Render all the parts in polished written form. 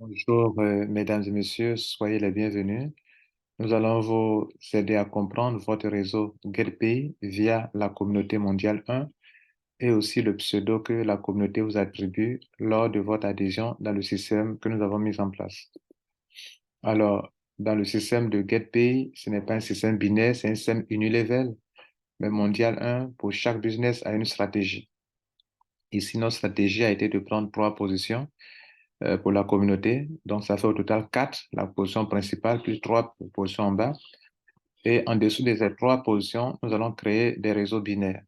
Bonjour, mesdames et messieurs, soyez les bienvenus. Nous allons vous aider à comprendre votre réseau GetPay via la communauté mondiale 1 et aussi le pseudo que la communauté vous attribue lors de votre adhésion dans le système que nous avons mis en place. Alors, dans le système de GetPay, ce n'est pas un système binaire, c'est un système unilevel, mais mondial 1, pour chaque business a une stratégie. Ici, notre stratégie a été de prendre 3 positions pour la communauté. Donc, ça fait au total 4, la position principale, plus 3 positions en bas. Et en dessous de ces 3 positions, nous allons créer des réseaux binaires.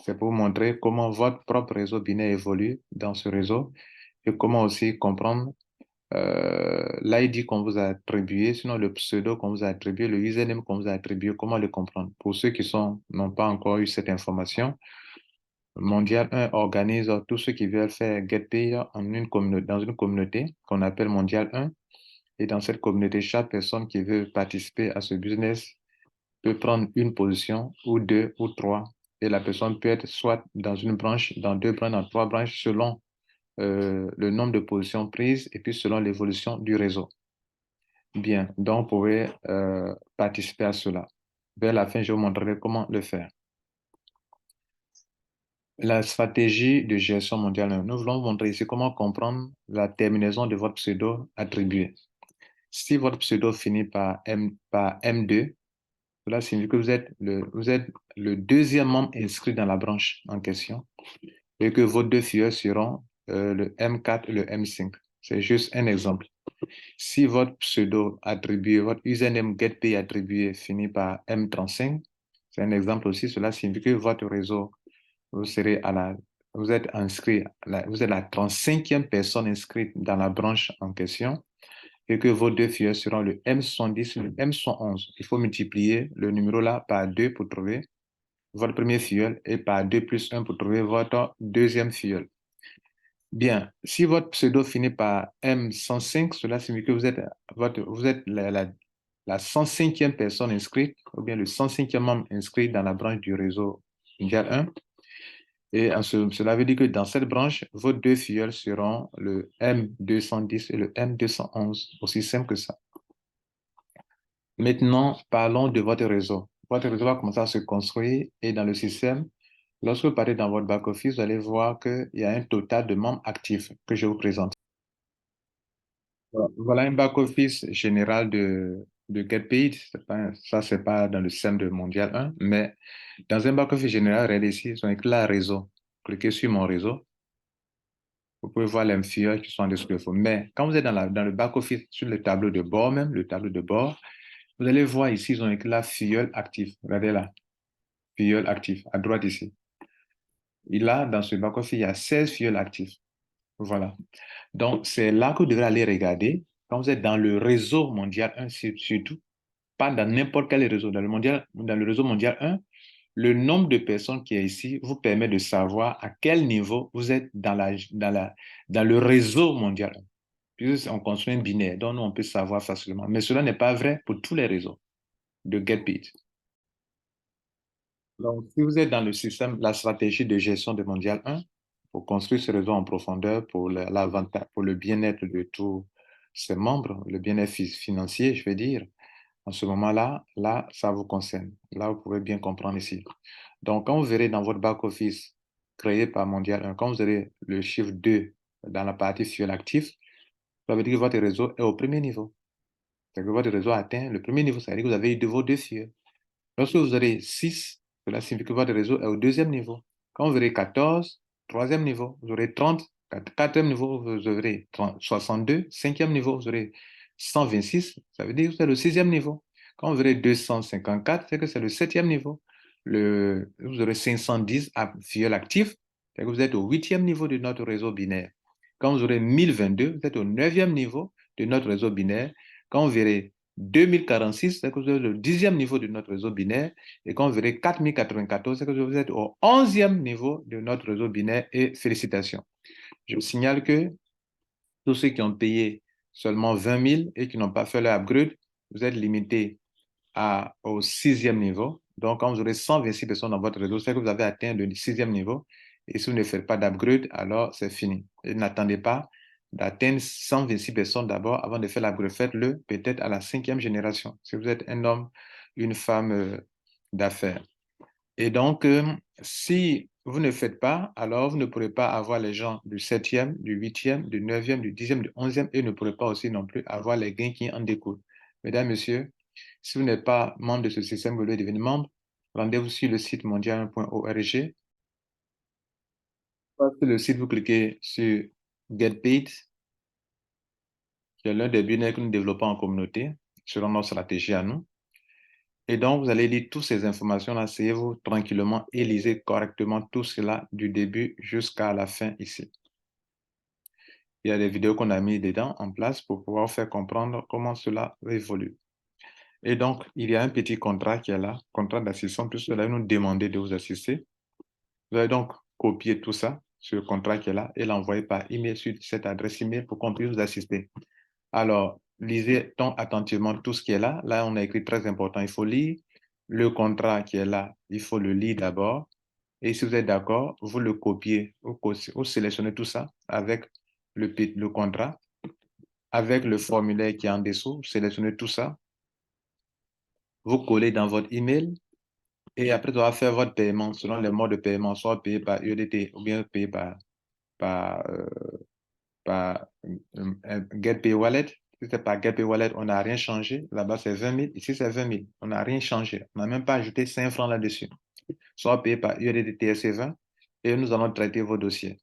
C'est pour vous montrer comment votre propre réseau binaire évolue dans ce réseau et comment aussi comprendre l'ID qu'on vous a attribué, sinon le pseudo qu'on vous a attribué, le username qu'on vous a attribué, comment le comprendre. Pour ceux qui n'ont pas encore eu cette information, Mondial 1 organise tous ceux qui veulent faire GetPay dans une communauté qu'on appelle Mondial 1. Et dans cette communauté, chaque personne qui veut participer à ce business peut prendre une position ou deux ou trois. Et la personne peut être soit dans une branche, dans 2 branches, dans 3 branches, selon le nombre de positions prises et puis selon l'évolution du réseau. Bien, donc vous pouvez participer à cela. Vers la fin, je vous montrerai comment le faire. La stratégie de gestion mondiale. Nous voulons vous montrer ici comment comprendre la terminaison de votre pseudo attribué. Si votre pseudo finit par M2, cela signifie que vous êtes le deuxième membre inscrit dans la branche en question et que vos deux fillets seront le M4 et le M5. C'est juste un exemple. Si votre pseudo attribué, votre username GetPay attribué finit par M35, c'est un exemple aussi. Cela signifie que votre réseau, vous serez vous êtes inscrit, vous êtes la 35e personne inscrite dans la branche en question et que vos deux fillets seront le M110 et le M111. Il faut multiplier le numéro là par 2 pour trouver votre premier filleul et par 2 plus 1 pour trouver votre deuxième filleul. Bien, si votre pseudo finit par M105, cela signifie que vous êtes la 105e personne inscrite ou bien le 105e membre inscrit dans la branche du réseau mondial 1. Et cela veut dire que dans cette branche, vos deux filleuls seront le M210 et le M211. Aussi simple que ça. Maintenant, parlons de votre réseau. Votre réseau va commencer à se construire et dans le système, lorsque vous partez dans votre back-office, vous allez voir qu'il y a un total de membres actifs que je vous présente. Voilà un back-office général de GetPaid. Ça, c'est pas dans le système de Mondial 1, mais dans un back-office général, regardez ici, ils ont écrit là réseau. Cliquez sur mon réseau. Vous pouvez voir les fillers qui sont en dessous de vous. Mais quand vous êtes dans le back-office, sur le tableau de bord même, le tableau de bord, vous allez voir ici, ils ont écrit là filleul actif. Regardez là, filleul actif, à droite ici. Et là, dans ce back-office, il y a 16 filleuls actifs. Voilà. Donc, c'est là que vous devrez aller regarder. Quand vous êtes dans le réseau mondial 1, surtout, pas dans n'importe quel réseau, dans le réseau mondial 1, le nombre de personnes qui est ici vous permet de savoir à quel niveau vous êtes dans le réseau mondial 1. Puisqu'on construit un binaire, donc nous, on peut savoir facilement. Mais cela n'est pas vrai pour tous les réseaux de GetBit. Donc, si vous êtes dans le système, la stratégie de gestion de Mondial 1, pour construire ce réseau en profondeur, pour le bien-être de tous ses membres, le bien-être financier, je veux dire, en ce moment-là, là, ça vous concerne. Là, vous pouvez bien comprendre ici. Donc, quand vous verrez dans votre back-office créé par Mondial 1, quand vous aurez le chiffre 2 dans la partie fuel actif, ça veut dire que votre réseau est au premier niveau. C'est que votre réseau a atteint le premier niveau, ça veut dire que vous avez eu de vos deux fuels. Lorsque vous aurez 6, cela signifie que votre réseau est au deuxième niveau. Quand vous aurez 14, troisième niveau, vous aurez 30, quatrième niveau, vous aurez 62, cinquième niveau, vous aurez 126, ça veut dire que c'est le sixième niveau. Quand vous aurez 254, c'est que c'est le septième niveau. Vous aurez 510 filleul actifs, c'est que vous êtes au huitième niveau de notre réseau binaire. Quand vous aurez 1022, vous êtes au neuvième niveau de notre réseau binaire. Quand vous verrez 2046, c'est que vous êtes au dixième niveau de notre réseau binaire. Et quand vous verrez 4094, c'est que vous êtes au onzième niveau de notre réseau binaire. Et félicitations. Je vous signale que tous ceux qui ont payé seulement 20 000 et qui n'ont pas fait leur upgrade, vous êtes limité au sixième niveau. Donc, quand vous aurez 126 personnes dans votre réseau, c'est que vous avez atteint le sixième niveau. Et si vous ne faites pas d'upgrade, alors c'est fini. Et n'attendez pas d'atteindre 126 personnes d'abord avant de faire la greffette, peut-être à la 5e génération, si vous êtes un homme, une femme d'affaires. Et donc, si vous ne faites pas, alors vous ne pourrez pas avoir les gens du 7e, du 8e, du 9e, du 10e, du 11e et ne pourrez pas aussi non plus avoir les gains qui en découlent. Mesdames, Messieurs, si vous n'êtes pas membre de ce système, vous voulez devenir membre, rendez-vous sur le site mondial.org. Sur le site, vous cliquez sur Get Paid, qui est l'un des business que nous développons en communauté, selon notre stratégie à nous. Et donc, vous allez lire toutes ces informations-là, asseyez-vous tranquillement et lisez correctement tout cela du début jusqu'à la fin ici. Il y a des vidéos qu'on a mis dedans en place pour pouvoir faire comprendre comment cela évolue. Et donc, il y a un petit contrat qui est là, contrat d'assistance, puisque vous allez nous demander de vous assister. Vous allez donc copier tout ça, ce contrat qui est là, et l'envoyer par email sur cette adresse email pour qu'on puisse vous assister. Alors, lisez donc attentivement tout ce qui est là. Là, on a écrit très important, il faut lire le contrat qui est là, il faut le lire d'abord. Et si vous êtes d'accord, vous le copiez, vous sélectionnez tout ça avec le contrat, avec le formulaire qui est en dessous, vous sélectionnez tout ça, vous collez dans votre email et après, vous allez faire votre paiement selon les modes de paiement, soit payé par USDT ou bien payé par, euh, par GetPay Wallet. Si c'est par GetPay Wallet, on n'a rien changé. Là-bas, c'est 20 000. Ici, c'est 20 000. On n'a rien changé. On n'a même pas ajouté 5 francs là-dessus. Soit payé par USDT TSC20 et nous allons traiter vos dossiers.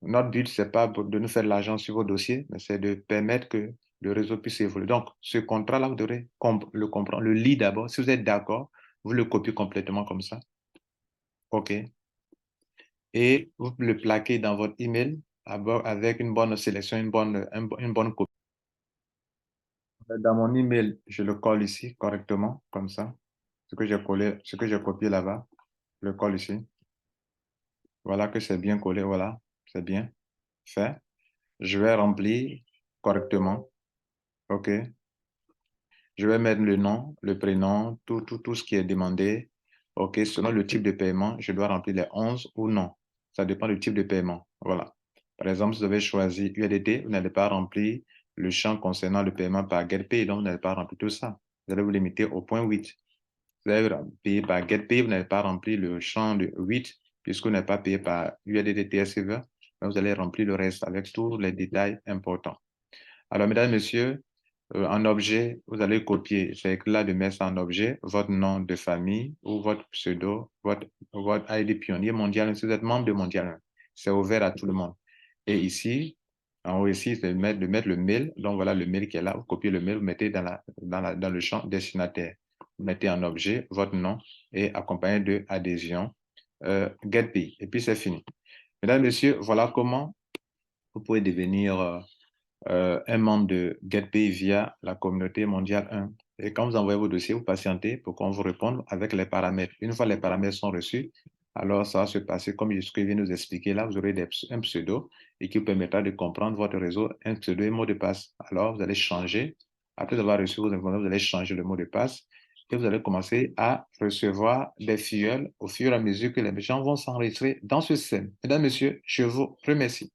Notre but, ce n'est pas de nous faire de l'argent sur vos dossiers, mais c'est de permettre que le réseau puisse évoluer. Donc, ce contrat-là, vous devrez le comprendre, le lire d'abord. Si vous êtes d'accord, vous le copiez complètement comme ça. OK. Et vous le plaquez dans votre email avec une bonne sélection, une bonne copie. Dans mon email, je le colle ici correctement, comme ça. Ce que j'ai collé, ce que j'ai copié là-bas, je le colle ici. Voilà que c'est bien collé, voilà, c'est bien fait. Je vais remplir correctement. OK. Je vais mettre le nom, le prénom, tout ce qui est demandé. OK. Selon le type de paiement, je dois remplir les 11 ou non. Ça dépend du type de paiement. Voilà. Par exemple, si vous avez choisi USDT, vous n'allez pas remplir le champ concernant le paiement par GetPay, donc vous n'allez pas remplir tout ça. Vous allez vous limiter au point 8. Vous allez payer par GetPay, vous n'allez pas remplir le champ de 8, puisque vous n'avez pas payé par USDT TSV. Vous allez remplir le reste avec tous les détails importants. Alors, mesdames, messieurs, en objet, vous allez copier, c'est là de mettre ça en objet, votre nom de famille ou votre pseudo, votre ID pionnier mondial, si vous êtes membre de Mondial 1. C'est ouvert à tout le monde. Et ici, en haut ici, c'est de mettre le mail. Donc voilà le mail qui est là. Vous copiez le mail, vous mettez dans le champ destinataire. Vous mettez en objet votre nom et accompagné de adhésion GetPay. Et puis c'est fini. Mesdames, messieurs, voilà comment vous pouvez devenir un membre de GetPay via la communauté mondiale 1. Et quand vous envoyez vos dossiers, vous patientez pour qu'on vous réponde avec les paramètres. Une fois les paramètres sont reçus, alors ça va se passer comme ce que je viens de nous expliquer là. Vous aurez un pseudo et qui vous permettra de comprendre votre réseau, un pseudo et un mot de passe. Alors, vous allez changer. Après avoir reçu vos informations, vous allez changer le mot de passe et vous allez commencer à recevoir des filleuls au fur et à mesure que les gens vont s'enregistrer dans ce système. Mesdames, Messieurs, je vous remercie.